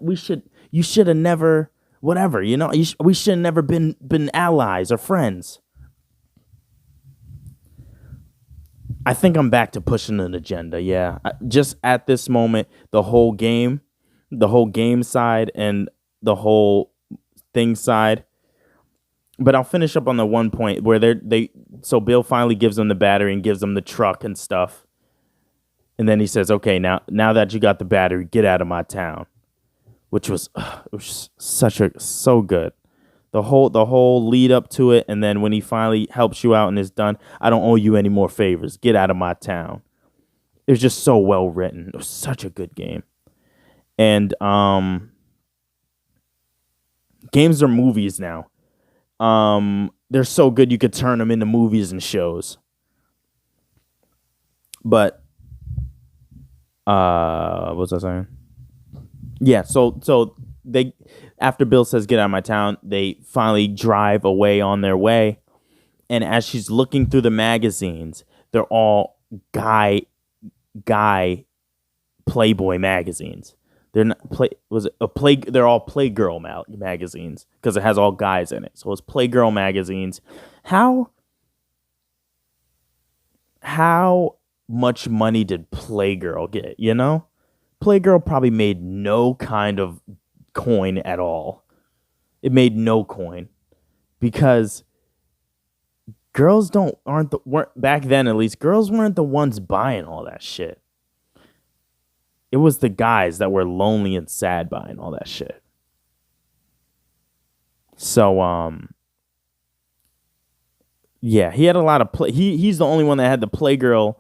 you should have never, whatever, we should have never been allies or friends. I think I'm back to pushing an agenda. Yeah. Just at this moment, the whole game side and the whole thing side. But I'll finish up on the one point where so Bill finally gives them the battery and gives them the truck and stuff. And then he says, "Okay, now that you got the battery, get out of my town." Which was so good. The whole lead up to it, and then when he finally helps you out and is done, "I don't owe you any more favors. Get out of my town." It was just so well written. It was such a good game. And games are movies now. They're so good you could turn them into movies and shows. But what was I saying? Yeah, so they, after Bill says get out of my town, they finally drive away on their way. And as she's looking through the magazines, they're all guy Playboy magazines. They're not they're all Playgirl magazines because it has all guys in it. So it's Playgirl magazines. How much money did Playgirl get, Playgirl probably made no kind of coin at all. It made no coin because girls weren't back then, at least girls weren't the ones buying all that shit. It was the guys that were lonely and sad buying all that shit. So, yeah, he had a lot of he's the only one that had the Playgirl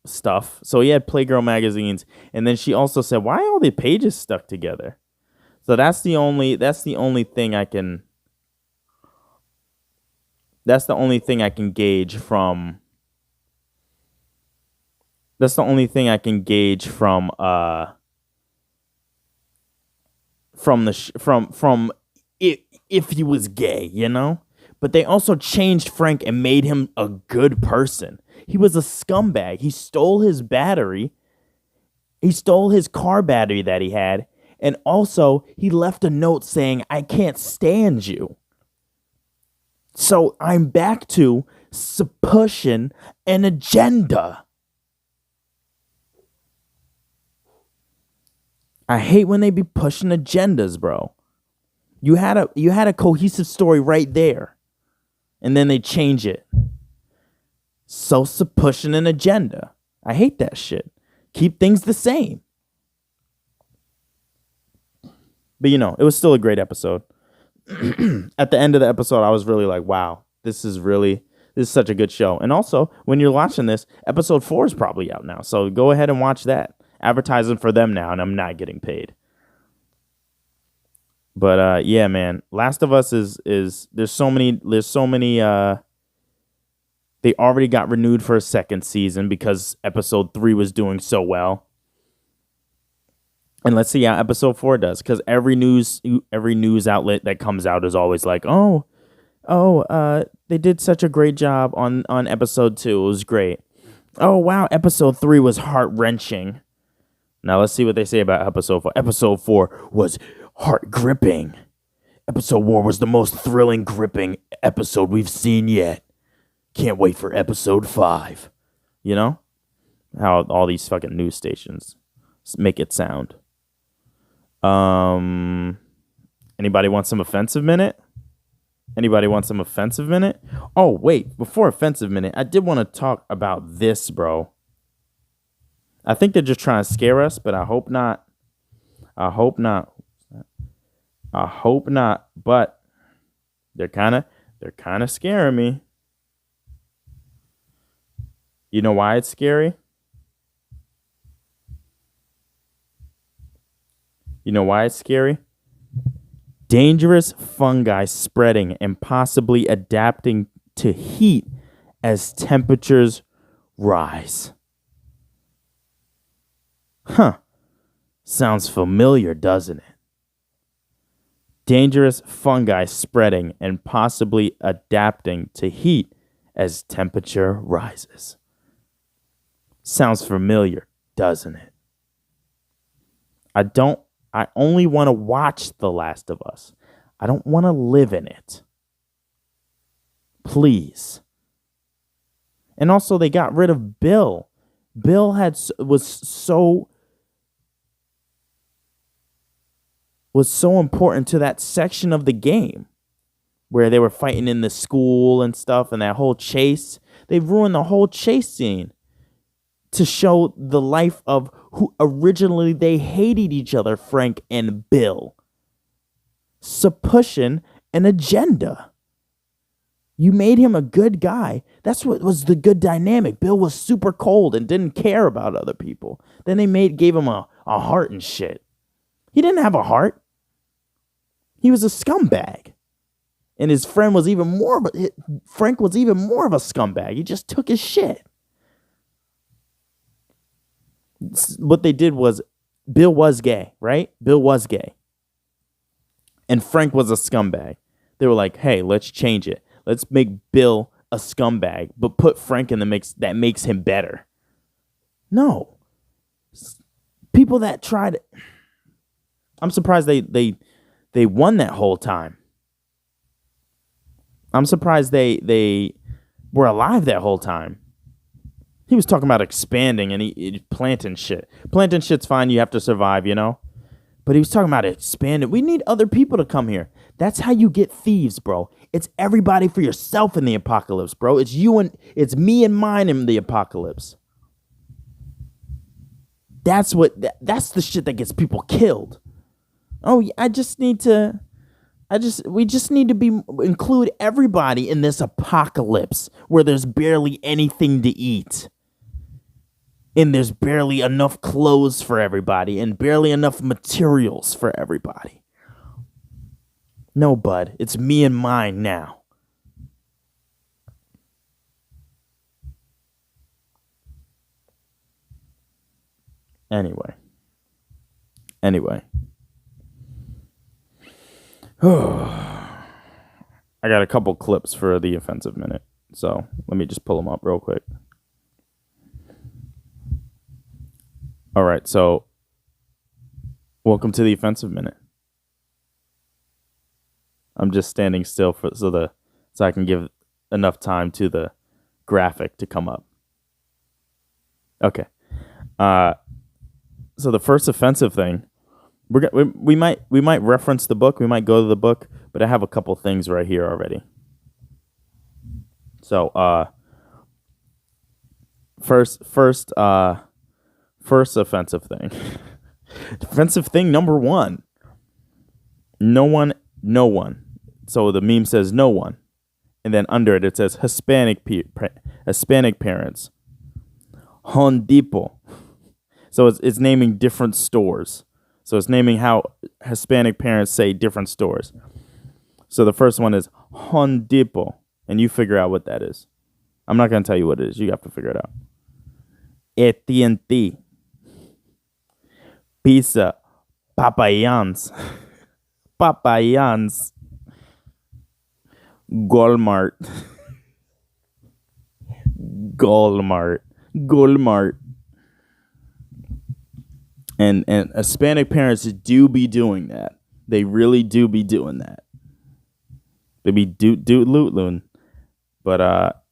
stuff. So he had Playgirl magazines, and then she also said, "Why are all the pages stuck together?" So that's the only thing I can gauge from. That's the only thing I can gauge from if he was gay, But they also changed Frank and made him a good person. He was a scumbag. He stole his battery. He stole his car battery that he had, and also he left a note saying, "I can't stand you." So I'm back to pushing an agenda. I hate when they be pushing agendas, bro. You had a cohesive story right there, and then they change it. So pushing an agenda. I hate that shit. Keep things the same. But it was still a great episode. At the end of the episode, I was really like, wow, this is such a good show. And also, when you're watching this, episode 4 is probably out now. So go ahead and watch that. Advertising for them now, and I'm not getting paid. But yeah, man, Last of Us is there's so many they already got renewed for a second season because episode 3 was doing so well. And let's see how episode 4 does, because every news outlet that comes out is always like, they did such a great job on episode 2. It was great. Oh wow, episode 3 was heart-wrenching. Now let's see what they say about episode 4. Episode 4 was heart-gripping. Episode 4 was the most thrilling, gripping episode we've seen yet. Can't wait for episode 5. You know? How all these fucking news stations make it sound. Anybody want some offensive minute? Oh, wait. Before offensive minute, I did want to talk about this, bro. I think they're just trying to scare us, but I hope not. But they're kind of scaring me. You know why it's scary? Dangerous fungi spreading and possibly adapting to heat as temperatures rise. Huh. Sounds familiar, doesn't it? Dangerous fungi spreading and possibly adapting to heat as temperature rises. Sounds familiar, doesn't it? I only want to watch The Last of Us. I don't want to live in it. Please. And also, they got rid of Bill. Bill was so important to that section of the game where they were fighting in the school and stuff, and that whole chase. They ruined the whole chase scene to show the life of who originally they hated each other, Frank and Bill. So pushing an agenda. You made him a good guy. That's what was the good dynamic. Bill was super cold and didn't care about other people. Then they gave him a heart and shit. He didn't have a heart. He was a scumbag. And his friend was even more, Frank was even more of a scumbag. He just took his shit. What they did was, Bill was gay, right? Bill was gay. And Frank was a scumbag. They were like, hey, let's change it. Let's make Bill a scumbag, but put Frank in the mix that makes him better. No. People that tried, I'm surprised they won that whole time. I'm surprised they were alive that whole time. He was talking about expanding and he planting shit. Planting shit's fine. You have to survive, you know? But he was talking about expanding. We need other people to come here. That's how you get thieves, bro. It's everybody for yourself in the apocalypse, bro. It's me and mine in the apocalypse. That's the shit that gets people killed. Oh, we just need to include everybody in this apocalypse where there's barely anything to eat. And there's barely enough clothes for everybody and barely enough materials for everybody. No, bud, it's me and mine now. Anyway. I got a couple clips for the offensive minute. So let me just pull them up real quick. All right, so welcome to the offensive minute. I'm just standing still so I can give enough time to the graphic to come up. Okay. So the first offensive thing, we might reference the book, we might go to the book, but I have a couple things right here already. So first offensive thing. Offensive thing number 1. No one. So the meme says no one. And then under it says Hispanic parents. Home Depot. So it's naming different stores. So it's naming how Hispanic parents say different stores. So the first one is Home Depot. And you figure out what that is. I'm not going to tell you what it is. You have to figure it out. AT&T. Pizza. Papayans. Walmart. And Hispanic parents do be doing that. They really do be doing that. They be doot loot loon. But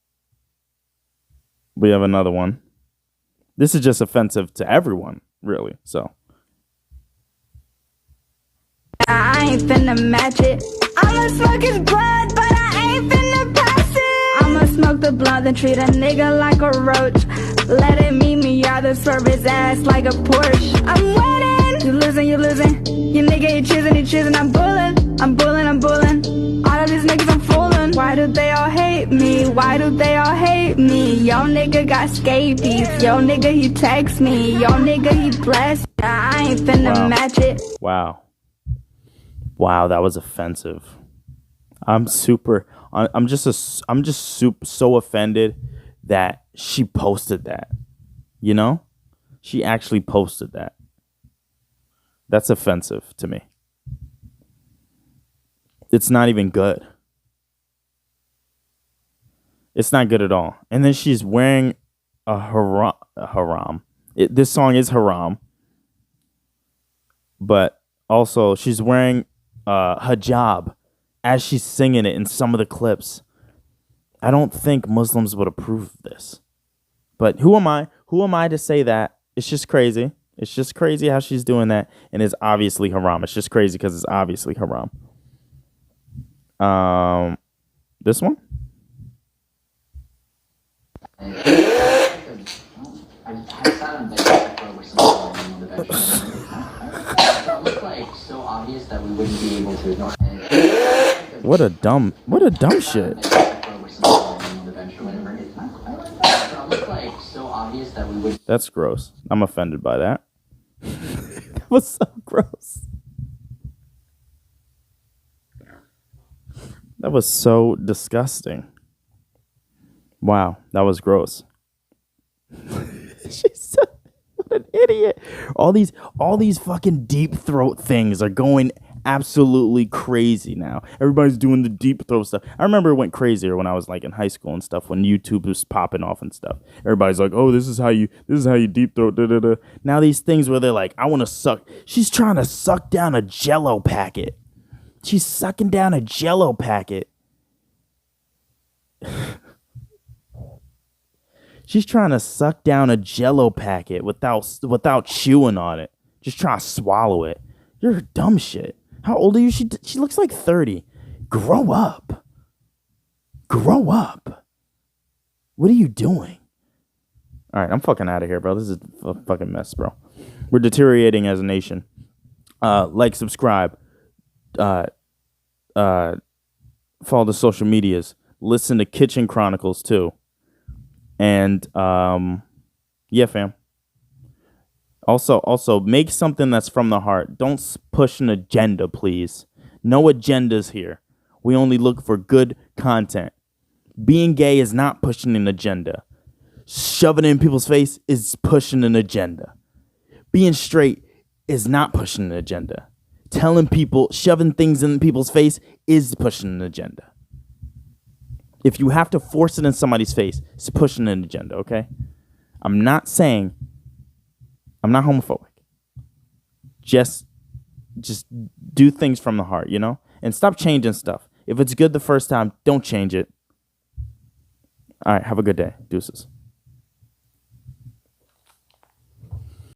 We have another one. This is just offensive to everyone, really. So I ain't finna match it. I'ma smoke his blood, but I ain't finna pass it. I'ma smoke the blunt, then treat a nigga like a roach. Let it meet me, rather swerve his ass like a Porsche. I'm winning, you losing, you losing. You nigga, you choosing, I'm bullin', I'm bullin', I'm bullin'. All of these niggas I'm fooling. Why do they all hate me? Why do they all hate me? Yo nigga got scabies. Yo nigga, he text me. Yo nigga, he blessed. I ain't finna match it. Wow, that was offensive. I'm just so offended that she posted that. You know? She actually posted that. That's offensive to me. It's not even good. It's not good at all. And then she's wearing a haram. This song is haram. But also, she's wearing hijab as she's singing it in some of the clips. I don't think Muslims would approve of this. But who am I? Who am I to say that? It's just crazy. It's just crazy how she's doing that, and it's obviously haram. It's just crazy because it's obviously haram. This one? What a dumb shit. That's gross. I'm offended by that. That was so gross. That was so disgusting. Wow, that was gross. She's so, what an idiot. All these fucking deep throat things are going absolutely crazy now. Everybody's doing the deep throat stuff. I remember it went crazier when I was like in high school and stuff, when YouTube was popping off and stuff. Everybody's like, oh, this is how you deep throat. Da, da, da. Now these things where they're like, I want to suck. She's trying to suck down a Jello packet. She's sucking down a Jello packet. She's trying to suck down a Jello packet without chewing on it. Just trying to swallow it. You're dumb shit. How old are you? She looks like 30. Grow up. Grow up. What are you doing? All right, I'm fucking out of here, bro. This is a fucking mess, bro. We're deteriorating as a nation. Like, subscribe. Follow the social medias. Listen to Kitchen Chronicles too. And yeah, fam. Also, make something that's from the heart. Don't push an agenda, please. No agendas here. We only look for good content. Being gay is not pushing an agenda. Shoving it in people's face is pushing an agenda. Being straight is not pushing an agenda. Telling people, shoving things in people's face is pushing an agenda. If you have to force it in somebody's face, it's pushing an agenda, okay? I'm not homophobic. Just do things from the heart, you know? And stop changing stuff. If it's good the first time, don't change it. All right, have a good day. Deuces.